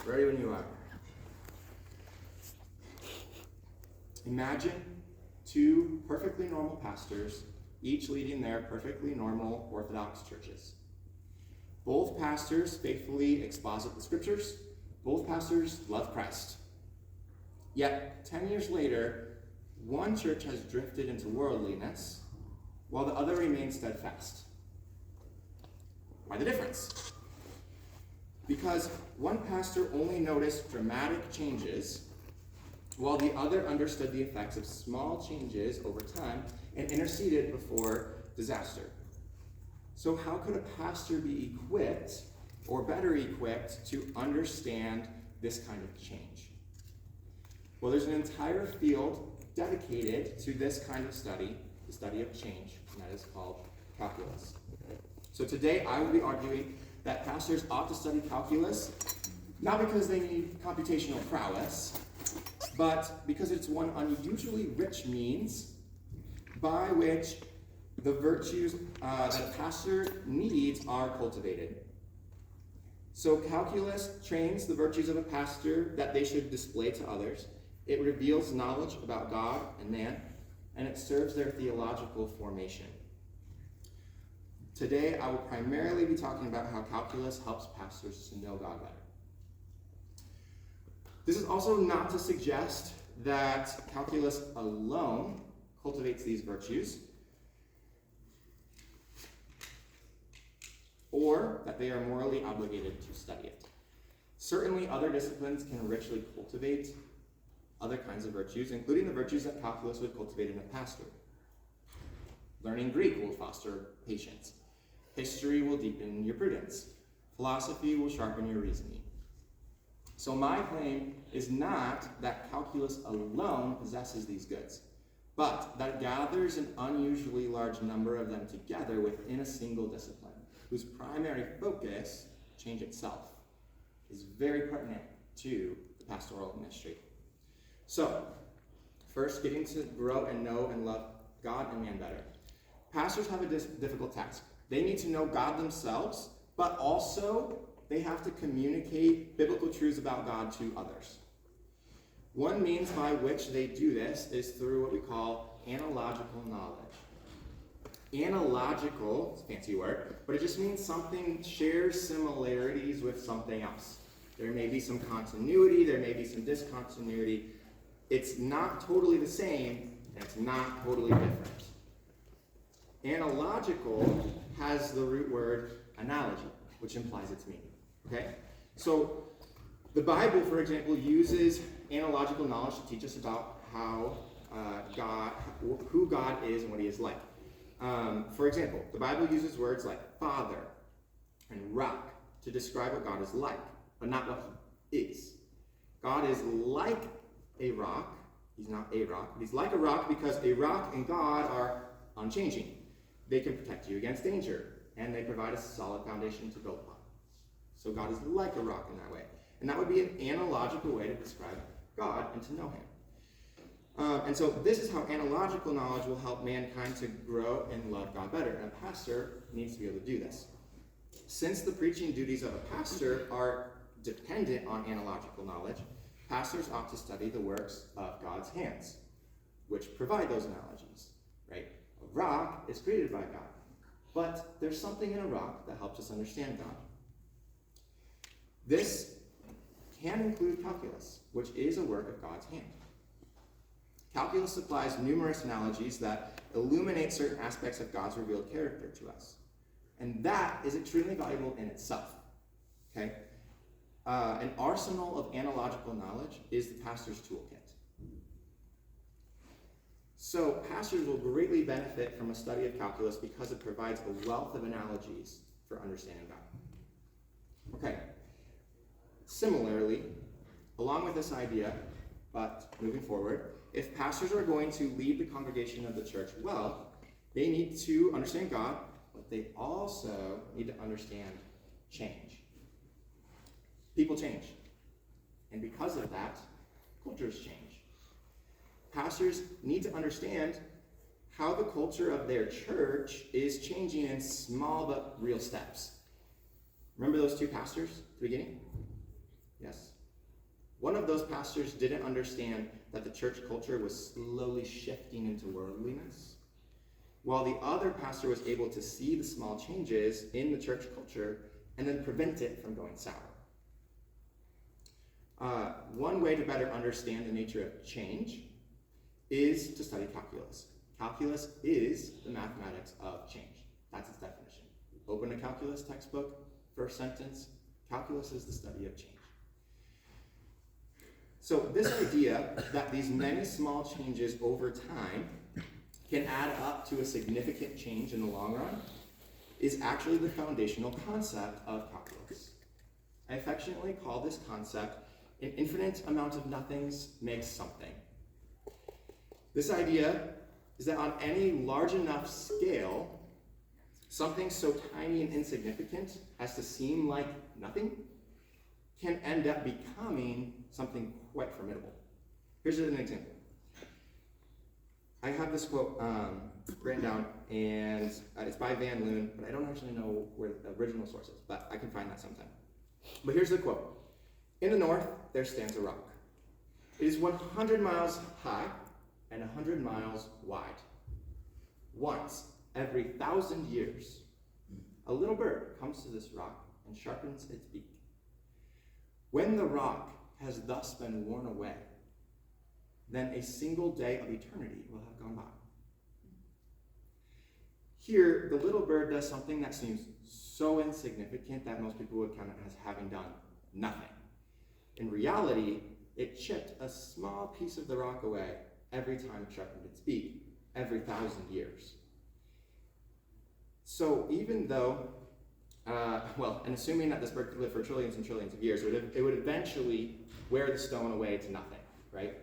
Ready when you are. Imagine two perfectly normal pastors, each leading their perfectly normal Orthodox churches. Both pastors faithfully exposit the scriptures. Both pastors love Christ. Yet, 10 years later, one church has drifted into worldliness, while the other remains steadfast. Why the difference? Because one pastor only noticed dramatic changes, while the other understood the effects of small changes over time and interceded before disaster. So how could a pastor be equipped, or better equipped, to understand this kind of change? Well, there's an entire field dedicated to this kind of study, the study of change, and that is called calculus. So today I will be arguing that pastors ought to study calculus, not because they need computational prowess, but because it's one unusually rich means by which the virtues that a pastor needs are cultivated. So calculus trains the virtues of a pastor that they should display to others. It reveals knowledge about God and man, and it serves their theological formation. Today, I will primarily be talking about how calculus helps pastors to know God better. This is also not to suggest that calculus alone cultivates these virtues, or that they are morally obligated to study it. Certainly, other disciplines can richly cultivate other kinds of virtues, including the virtues that calculus would cultivate in a pastor. Learning Greek will foster patience. History will deepen your prudence. Philosophy will sharpen your reasoning. So my claim is not that calculus alone possesses these goods, but that it gathers an unusually large number of them together within a single discipline, whose primary focus, change itself, is very pertinent to the pastoral ministry. So, first, getting to grow and know and love God and man better. Pastors have a difficult task. They need to know God themselves, but also they have to communicate biblical truths about God to others. One means by which they do this is through what we call analogical knowledge. Analogical, it's a fancy word, but it just means something shares similarities with something else. There may be some continuity, there may be some discontinuity. It's not totally the same, and it's not totally different. Analogical has the root word analogy, which implies its meaning. Okay? So the Bible, for example, uses analogical knowledge to teach us about how who God is and what he is like. For example, the Bible uses words like father and rock to describe what God is like, but not what he is. God is like a rock. He's not a rock, but he's like a rock because a rock and God are unchanging. They can protect you against danger, and they provide a solid foundation to build upon. So God is like a rock in that way. And that would be an analogical way to describe God and to know him. And so this is how analogical knowledge will help mankind to grow and love God better. And a pastor needs to be able to do this. Since the preaching duties of a pastor are dependent on analogical knowledge, pastors ought to study the works of God's hands, which provide those analogies, right? A rock is created by God, but there's something in a rock that helps us understand God. This can include calculus, which is a work of God's hand. Calculus supplies numerous analogies that illuminate certain aspects of God's revealed character to us. And that is extremely valuable in itself. Okay? An arsenal of analogical knowledge is the pastor's toolkit. So pastors will greatly benefit from a study of calculus because it provides a wealth of analogies for understanding God. Okay. Similarly, along with this idea, but moving forward, if pastors are going to lead the congregation of the church well, they need to understand God, but they also need to understand change. People change. And because of that, cultures change. Pastors need to understand how the culture of their church is changing in small but real steps. Remember those two pastors at the beginning? Yes. One of those pastors didn't understand that the church culture was slowly shifting into worldliness, while the other pastor was able to see the small changes in the church culture and then prevent it from going sour. One way to better understand the nature of change is to study calculus. Calculus is the mathematics of change. That's its definition. Open a calculus textbook, first sentence, calculus is the study of change. So this idea that these many small changes over time can add up to a significant change in the long run is actually the foundational concept of calculus. I affectionately call this concept an infinite amount of nothings makes something. This idea is that on any large enough scale, something so tiny and insignificant as to seem like nothing can end up becoming something quite formidable. Here's an example. I have this quote written down, and it's by Van Loon, but I don't actually know where the original source is, but I can find that sometime. But here's the quote. In the north, there stands a rock. It is 100 miles high and 100 miles wide. Once every 1,000 years, a little bird comes to this rock and sharpens its beak. When the rock has thus been worn away, then a single day of eternity will have gone by. Here, the little bird does something that seems so insignificant that most people would count it as having done nothing. In reality, it chipped a small piece of the rock away every time it sharpened its beak, every 1,000 years. So even though, and assuming that this bird could live for trillions and trillions of years, it would eventually wear the stone away to nothing, right?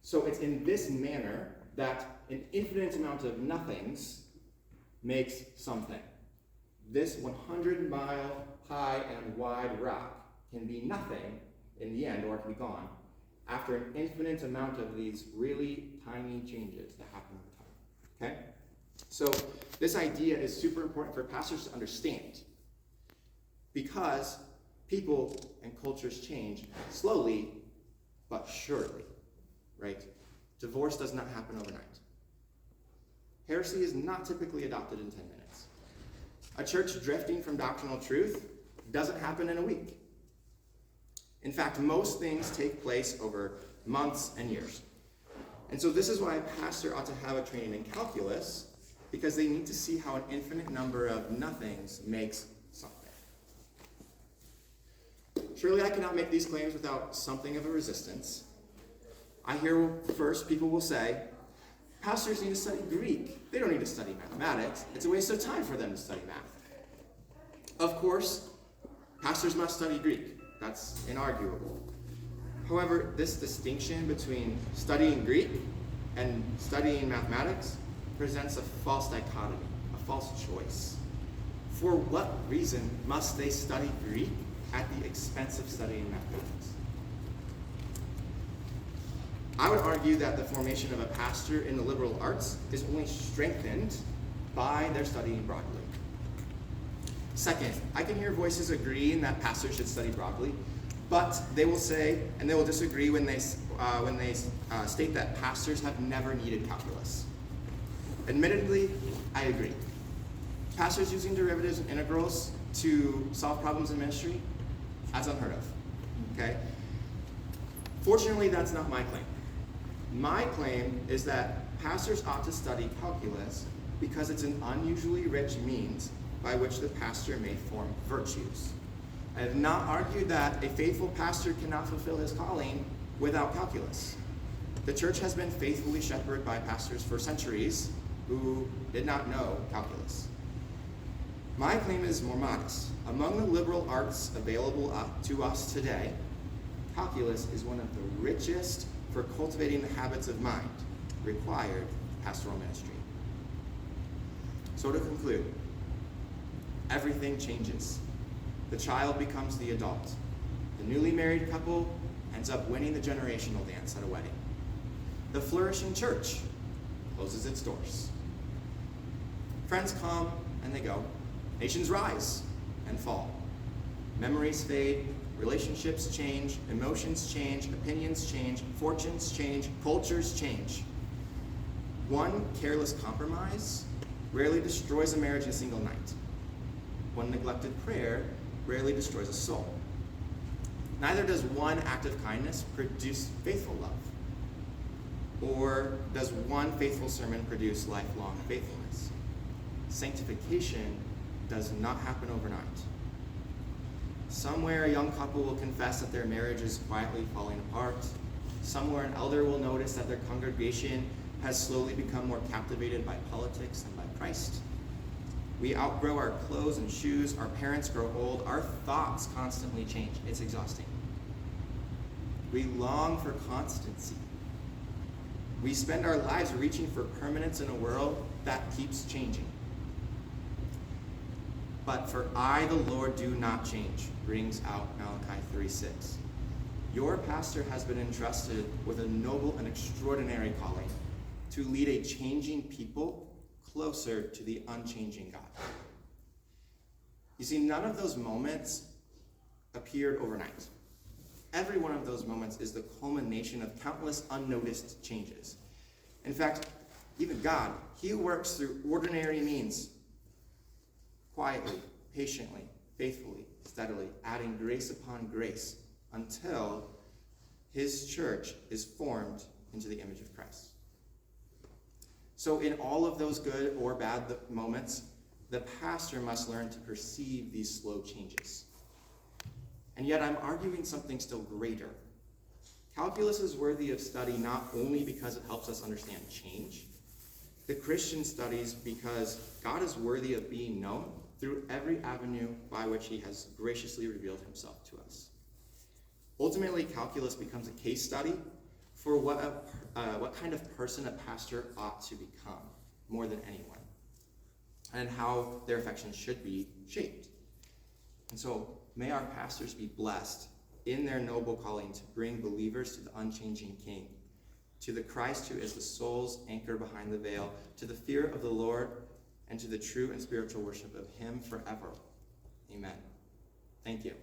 So it's in this manner that an infinite amount of nothings makes something. This 100-mile high and wide rock can be nothing in the end, or it can be gone, after an infinite amount of these really tiny changes that happen over time, okay? So this idea is super important for pastors to understand, because people and cultures change slowly but surely, right? Divorce does not happen overnight. Heresy is not typically adopted in 10 minutes. A church drifting from doctrinal truth doesn't happen in a week. In fact, most things take place over months and years. And so this is why a pastor ought to have a training in calculus, because they need to see how an infinite number of nothings makes something. Surely I cannot make these claims without something of a resistance. I hear first people will say, pastors need to study Greek. They don't need to study mathematics. It's a waste of time for them to study math. Of course, pastors must study Greek. That's inarguable. However, this distinction between studying Greek and studying mathematics presents a false dichotomy, a false choice. For what reason must they study Greek at the expense of studying mathematics? I would argue that the formation of a pastor in the liberal arts is only strengthened by their studying broadly. Second, I can hear voices agreeing that pastors should study broadly, but they will say, and they will disagree when they state that pastors have never needed calculus. Admittedly, I agree. Pastors using derivatives and integrals to solve problems in ministry, that's unheard of, okay? Fortunately, that's not my claim. My claim is that pastors ought to study calculus because it's an unusually rich means by which the pastor may form virtues. I have not argued that a faithful pastor cannot fulfill his calling without calculus. The church has been faithfully shepherded by pastors for centuries who did not know calculus. My claim is more modest. Among the liberal arts available to us today, calculus is one of the richest for cultivating the habits of mind required in pastoral ministry. So to conclude, everything changes. The child becomes the adult. The newly married couple ends up winning the generational dance at a wedding. The flourishing church closes its doors. Friends come and they go. Nations rise and fall. Memories fade, relationships change, emotions change, opinions change, fortunes change, cultures change. One careless compromise rarely destroys a marriage in a single night. One neglected prayer rarely destroys a soul. Neither does one act of kindness produce faithful love, or does one faithful sermon produce lifelong faithfulness. Sanctification does not happen overnight. Somewhere a young couple will confess that their marriage is quietly falling apart. Somewhere an elder will notice that their congregation has slowly become more captivated by politics and by Christ. We outgrow our clothes and shoes, our parents grow old, our thoughts constantly change. It's exhausting. We long for constancy. We spend our lives reaching for permanence in a world that keeps changing. But for I, the Lord, do not change, rings out Malachi 3:6. Your pastor has been entrusted with a noble and extraordinary calling to lead a changing people closer to the unchanging God. You see, none of those moments appeared overnight. Every one of those moments is the culmination of countless unnoticed changes. In fact, even God, he works through ordinary means, quietly, patiently, faithfully, steadily, adding grace upon grace until his church is formed into the image of Christ. So in all of those good or bad moments, the pastor must learn to perceive these slow changes. And yet I'm arguing something still greater. Calculus is worthy of study not only because it helps us understand change. The Christian studies because God is worthy of being known through every avenue by which he has graciously revealed himself to us. Ultimately, calculus becomes a case study for what kind of person a pastor ought to become more than anyone, and how their affections should be shaped. And so may our pastors be blessed in their noble calling to bring believers to the unchanging King, to the Christ who is the soul's anchor behind the veil, to the fear of the Lord, and to the true and spiritual worship of him forever. Amen. Thank you.